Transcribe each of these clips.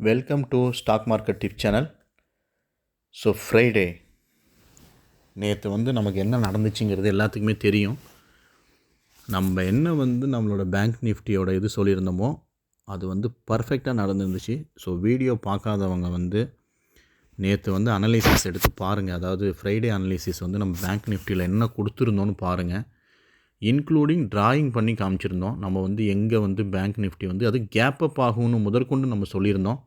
Welcome to stock market tip channel. So Friday நேற்று நமக்கு என்ன நடந்துச்சுங்கிறது எல்லாத்துக்குமே தெரியும். நம்ம என்ன நம்மளோட பேங்க் நிஃப்டியோட இது சொல்லியிருந்தோமோ அது பர்ஃபெக்டாக நடந்துருந்துச்சு. ஸோ வீடியோ பார்க்காதவங்க நேற்று அனலைசிஸ் எடுத்து பாருங்கள். அதாவது ஃப்ரைடே அனலைசிஸ் நம்ம பேங்க் நிஃப்டியில் என்ன கொடுத்துருந்தோன்னு பாருங்கள். இன்க்ளூடிங் ட்ராயிங் பண்ணி காமிச்சிருந்தோம். நம்ம எங்கே பேங்க் நிஃப்டி அது கேப் அப் ஆகும்னு முதற்கொண்டு நம்ம சொல்லியிருந்தோம்.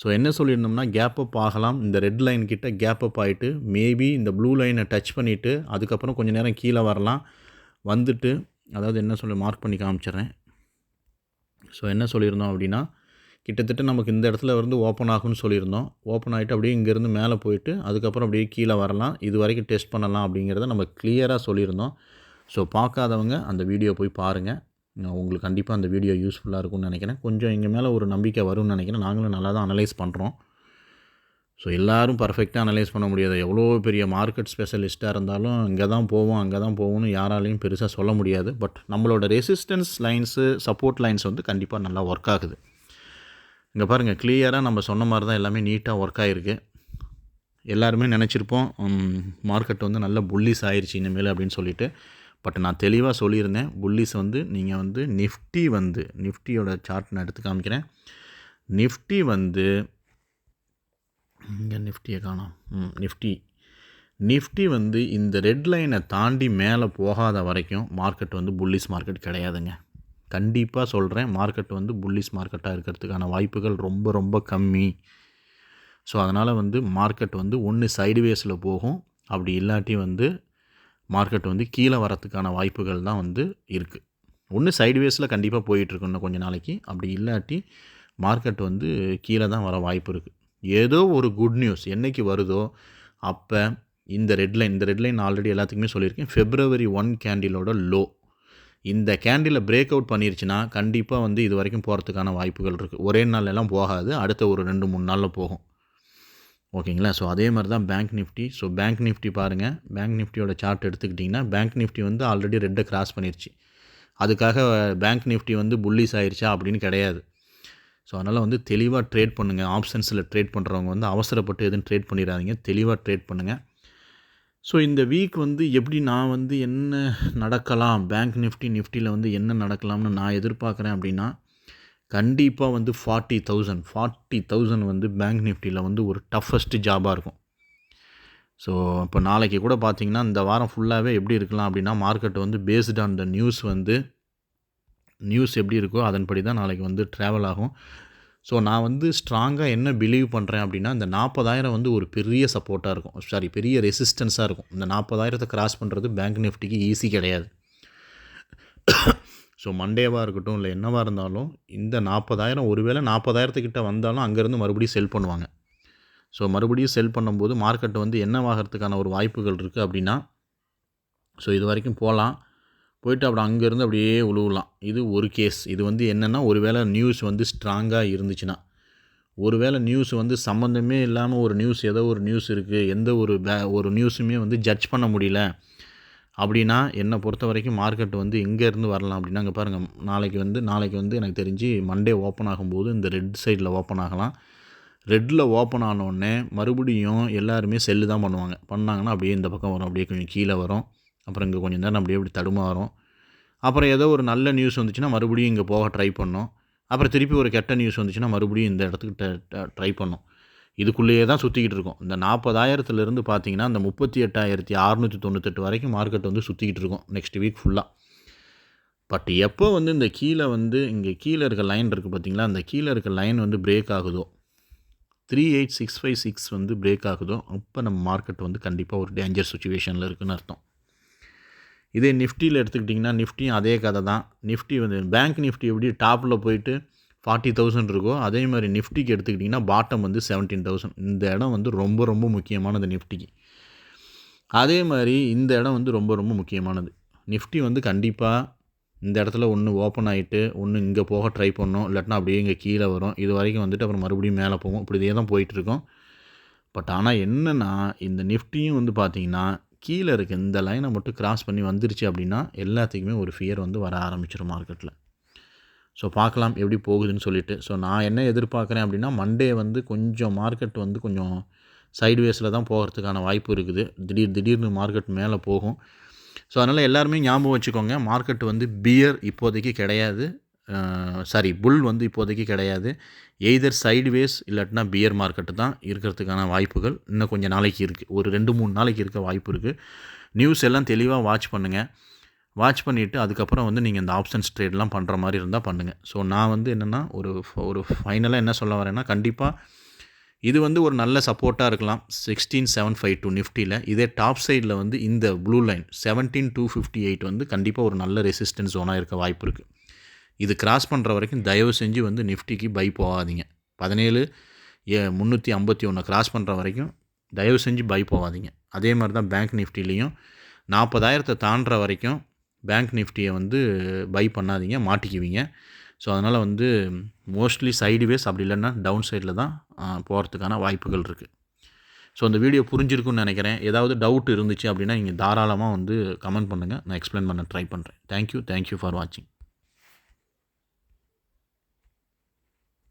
ஸோ என்ன சொல்லியிருந்தோம்னா, கேப் அப் ஆகலாம். இந்த ரெட் லைன் கிட்ட கேப் அப் ஆகிட்டு மேபி இந்த ப்ளூ லைனை டச் பண்ணிவிட்டு அதுக்கப்புறம் கொஞ்சம் நேரம் கீழே வரலாம். வந்துட்டு அதாவது என்ன சொல்லி மார்க் பண்ணி காமிச்சிட்றேன். ஸோ என்ன சொல்லியிருந்தோம் அப்படின்னா, கிட்டத்தட்ட நமக்கு இந்த இடத்துல ஓப்பன் ஆகும்னு சொல்லியிருந்தோம். ஓப்பன் ஆகிட்டு அப்படியே இங்கேருந்து மேலே போயிட்டு அதுக்கப்புறம் அப்படியே கீழே வரலாம். இது வரைக்கும் டெஸ்ட் பண்ணலாம் அப்படிங்கிறத நம்ம கிளியராக சொல்லியிருந்தோம். ஸோ பார்க்காதவங்க அந்த வீடியோ போய் பாருங்கள். உங்களுக்கு கண்டிப்பாக அந்த வீடியோ யூஸ்ஃபுல்லாக இருக்கும்னு நினைக்கிறேன். கொஞ்சம் எங்கள் மேலே ஒரு நம்பிக்கை வரும்னு நினைக்கிறேன். நாங்களும் நல்லா தான் அனலைஸ் பண்ணுறோம். ஸோ எல்லோரும் பர்ஃபெக்டாக அனலைஸ் பண்ண முடியாது. எவ்வளோ பெரிய மார்க்கெட் ஸ்பெஷலிஸ்ட்டாக இருந்தாலும் இங்கே தான் போவோம் அங்கே தான் போவோம்னு யாராலையும் பெருசாக சொல்ல முடியாது. பட் நம்மளோட ரெசிஸ்டன்ஸ் லைன்ஸு சப்போர்ட் லைன்ஸ் கண்டிப்பாக நல்லா ஒர்க் ஆகுது. இங்கே பாருங்கள், கிளியராக நம்ம சொன்ன மாதிரி தான் எல்லாமே நீட்டாக ஒர்க் ஆகிருக்கு. எல்லாருமே நினச்சிருப்போம் மார்க்கெட் நல்ல புல்லிஸ் ஆயிடுச்சு இனிமேல் அப்படின்னு சொல்லிட்டு. பட் நான் தெளிவாக சொல்லியிருந்தேன், புல்லிஸ் நீங்கள் நிஃப்டியோட சார்ட் நான் எடுத்து காமிக்கிறேன். நிஃப்டி இங்கே நிஃப்டியை காணோம். நிஃப்டி இந்த ரெட் லைனை தாண்டி மேலே போகாத வரைக்கும் மார்க்கெட் புல்லிஸ் மார்க்கெட் கிடையாதுங்க. கண்டிப்பாக சொல்கிறேன், மார்க்கெட் புல்லிஸ் மார்க்கெட்டாக இருக்கிறதுக்கான வாய்ப்புகள் ரொம்ப ரொம்ப கம்மி. ஸோ அதனால் மார்க்கெட் ஒன்று சைடுவேஸில் போகும், அப்படி இல்லாட்டி மார்க்கெட் கீழே வரத்துக்கான வாய்ப்புகள் தான் இருக்குது. ஒன்று சைடுவேஸில் கண்டிப்பாக போயிட்டுருக்கு இன்னும் கொஞ்சம் நாளைக்கு, அப்படி இல்லாட்டி மார்க்கெட் கீழே தான் வர வாய்ப்பு இருக்குது. ஏதோ ஒரு குட் நியூஸ் என்றைக்கு வருதோ அப்போ இந்த ரெட் லைன் ஆல்ரெடி எல்லாத்துக்குமே சொல்லியிருக்கேன். February 1 கேண்டிலோட லோ இந்த கேண்டிலை பிரேக் அவுட் பண்ணிருச்சுன்னா கண்டிப்பாக இது வரைக்கும் போகிறதுக்கான வாய்ப்புகள் இருக்குது. ஒரே நாள்லாம் போகாது, அடுத்த ஒரு 2-3 நாளில் போகும். ஓகேங்களா? ஸோ அதே மாதிரி தான் bank Nifty. So bank Nifty பாருங்கள், பேங்க் நிஃப்டியோட சார்ட் எடுத்துக்கிட்டிங்கன்னா பேங்க் நிஃப்டி ஆல்ரெடி ரெட்டை கிராஸ் பண்ணிருச்சு. அதுக்காக பேங்க் நிஃப்டி புல்லிஸ் ஆயிடுச்சா அப்படின்னு கிடையாது. ஸோ அதனால் தெளிவாக ட்ரேட் பண்ணுங்கள். ஆப்ஷன்ஸில் ட்ரேட் பண்ணுறவங்க அவசரப்பட்டு எதுவும் ட்ரேட் பண்ணிடாதீங்க, தெளிவாக ட்ரேட் பண்ணுங்கள். ஸோ இந்த வீக் எப்படி நான் என்ன நடக்கலாம், பேங்க் நிஃப்டியில் என்ன நடக்கலாம்னு நான் எதிர்பார்க்குறேன் அப்படின்னா, கண்டிப்பாக 40,000 பேங்க் நிஃப்டியில் ஒரு டஃபஸ்ட்டு ஜாபாக இருக்கும். ஸோ இப்போ நாளைக்கு கூட பார்த்திங்கன்னா இந்த வாரம் ஃபுல்லாகவே எப்படி இருக்கலாம் அப்படின்னா, market based on the news எப்படி இருக்கோ அதன்படி தான் நாளைக்கு ட்ராவல் ஆகும். ஸோ நான் ஸ்ட்ராங்காக என்ன பிலீவ் பண்ணுறேன் அப்படின்னா, இந்த 40,000 ஒரு பெரிய சப்போர்ட்டாக இருக்கும், பெரிய ரெசிஸ்டன்ஸாக இருக்கும். இந்த 40,000 கிராஸ் பண்ணுறது பேங்க் நிஃப்டிக்கு ஈஸி கிடையாது. ஸோ மண்டேவாக இருக்கட்டும் இல்லை என்னவாக இருந்தாலும் இந்த 40,000 ஒருவேளை 40,000 வந்தாலும் அங்கேருந்து மறுபடியும் செல் பண்ணுவாங்க. ஸோ மறுபடியும் செல் பண்ணும்போது மார்க்கெட் என்னவாகிறதுக்கான ஒரு வாய்ப்புகள் இருக்குது அப்படின்னா, ஸோ இது வரைக்கும் போயிட்டு அப்படி அங்கேருந்து அப்படியே உழுவலாம். இது ஒரு கேஸ். இது என்னென்னா, ஒருவேளை நியூஸ் ஸ்ட்ராங்காக இருந்துச்சுன்னா, ஒருவேளை நியூஸ் சம்மந்தமே இல்லாமல் ஒரு நியூஸ், ஏதோ ஒரு நியூஸ் இருக்குது, எந்த ஒரு நியூஸுமே ஜட்ஜ் பண்ண முடியல அப்படின்னா, என்னை பொறுத்த வரைக்கும் மார்க்கெட் எங்கேருந்து வரலாம் அப்படின்னா, அங்கே பாருங்கள், நாளைக்கு எனக்கு தெரிஞ்சு மண்டே ஓப்பன் ஆகும்போது இந்த ரெட் சைடில் ஓப்பன் ஆகலாம். ரெட்டில் ஓப்பன் ஆனோடனே மறுபடியும் எல்லாருமே செல்லு தான் பண்ணாங்கன்னா அப்படியே இந்த பக்கம் வரும், அப்படியே கொஞ்சம் கீழே வரும், அப்புறம் இங்கே கொஞ்சம் நேரம் அப்படியே இப்படி தடுமாறும். அப்புறம் ஏதோ ஒரு நல்ல நியூஸ் வந்துச்சுன்னா மறுபடியும் இங்கே போக ட்ரை பண்ணோம். அப்புறம் திருப்பி ஒரு கெட்ட நியூஸ் வந்துச்சுன்னா மறுபடியும் இந்த இடத்துக்கு ட்ரை பண்ணோம். இதுக்குள்ளேயே தான் சுற்றிக்கிட்டு இருக்கோம். இந்த 40,000 பார்த்தீங்கன்னா அந்த 38,698 வரைக்கும் மார்க்கெட் சுற்றிக்கிட்டு இருக்கோம் நெக்ஸ்ட் வீக் ஃபுல்லாக. பட் எப்போ இந்த கீழே இங்கே கீழே இருக்க லைன் இருக்குது பார்த்தீங்களா, அந்த கீழே இருக்க லைன் பிரேக் ஆகுதோ, 38,656 பிரேக் ஆகுதோ, அப்போ நம்ம மார்க்கெட் கண்டிப்பாக ஒரு டேஞ்சர் சுச்சுவேஷனில் இருக்குதுன்னு அர்த்தம். இதே நிஃப்டியில் எடுத்துக்கிட்டிங்கன்னா, நிஃப்டியும் அதே கதை தான். நிஃப்டி பேங்க் நிஃப்டி எப்படி டாப்பில் போயிட்டு 40,000 இருக்கோ, அதே மாதிரி நிஃப்டிக்கு எடுத்துக்கிட்டிங்கன்னா பாட்டம் 17,000. இந்த இடம் ரொம்ப ரொம்ப முக்கியமானது நிஃப்டிக்கு. அதே மாதிரி இந்த இடம் ரொம்ப ரொம்ப முக்கியமானது. நிஃப்டி கண்டிப்பாக இந்த இடத்துல ஒன்று ஓப்பன் ஆகிட்டு ஒன்று இங்கே போக ட்ரை பண்ணோம், இல்லாட்டினா அப்படியே இங்கே கீழே வரும். இது வரைக்கும் அப்புறம் மறுபடியும் மேலே போகும். இப்படியே தான் போயிட்டுருக்கோம். பட் ஆனால் என்னென்னா, இந்த நிஃப்டியும் பார்த்திங்கன்னா கீழே இருக்க இந்த லைனை மட்டும் கிராஸ் பண்ணி வந்துருச்சு அப்படின்னா எல்லாத்துக்குமே ஒரு ஃபியர் வர ஆரம்பிச்சிடும் மார்க்கெட்டில். ஸோ பார்க்கலாம் எப்படி போகுதுன்னு சொல்லிட்டு. ஸோ நான் என்ன எதிர்பார்க்குறேன் அப்படின்னா, மண்டே வந்து கொஞ்சம் மார்க்கெட் வந்து கொஞ்சம் சைட்வேஸில் தான் போகிறதுக்கான வாய்ப்பு இருக்குது. திடீர்னு மார்க்கெட் மேலே போகும். ஸோ அதனால் எல்லாருமே ஞாபகம் வச்சுக்கோங்க, மார்க்கெட் வந்து பியர் இப்போதைக்கு கிடையாது. புல் வந்து இப்போதைக்கு கிடையாது. எய்தர் சைட்வேஸ் இல்லாட்டினா பியர் மார்க்கெட்டு தான் இருக்கிறதுக்கான வாய்ப்புகள் இன்னும் கொஞ்சம் நாளைக்கு இருக்குது. ஒரு 2-3 நாளைக்கு இருக்க வாய்ப்பு இருக்குது. நியூஸ் எல்லாம் தெளிவாக வாட்ச் பண்ணுங்கள். வாட்ச் பண்ணிவிட்டு அதுக்கப்புறம் வந்து நீங்கள் இந்த ஆப்ஷன்ஸ் ட்ரேட்லாம் பண்ணுற மாதிரி இருந்தால் பண்ணுங்கள். ஸோ நான் வந்து என்னென்னா ஒரு ஃபைனலாக என்ன சொல்ல வரேன்னா, கண்டிப்பாக இது வந்து ஒரு நல்ல சப்போர்ட்டாக இருக்கலாம் 16752 நிஃப்டியில். இதே டாப் சைடில் வந்து இந்த ப்ளூ லைன் 17258 வந்து கண்டிப்பாக ஒரு நல்ல ரெசிஸ்டன்ஸ் ஜோனாக இருக்க வாய்ப்பு இருக்குது. இது கிராஸ் பண்ணுற வரைக்கும் தயவு செஞ்சு வந்து நிஃப்டிக்கு பை போகாதீங்க. 17,351 கிராஸ் பண்ணுற வரைக்கும் தயவு செஞ்சு பை போகாதீங்க. அதே மாதிரி தான் பேங்க் நிஃப்டிலையும் 40,000 தாண்டுற வரைக்கும் பேங்க் நிஃப்டியை வந்து பை பண்ணாதீங்க, மாட்டிக்குவீங்க. ஸோ அதனால் வந்து மோஸ்ட்லி சைடுவேஸ் அப்படி இல்லைன்னா டவுன் சைடில் தான் போகிறதுக்கான வாய்ப்புகள் இருக்குது. ஸோ அந்த வீடியோ புரிஞ்சிருக்குன்னு நினைக்கிறேன். ஏதாவது டவுட் இருந்துச்சு அப்படின்னா நீங்கள் தாராளமாக வந்து கமெண்ட் பண்ணுங்கள். நான் எக்ஸ்பிளைன் பண்ண ட்ரை பண்ணுறேன். தேங்க்யூ ஃபார் வாட்சிங்.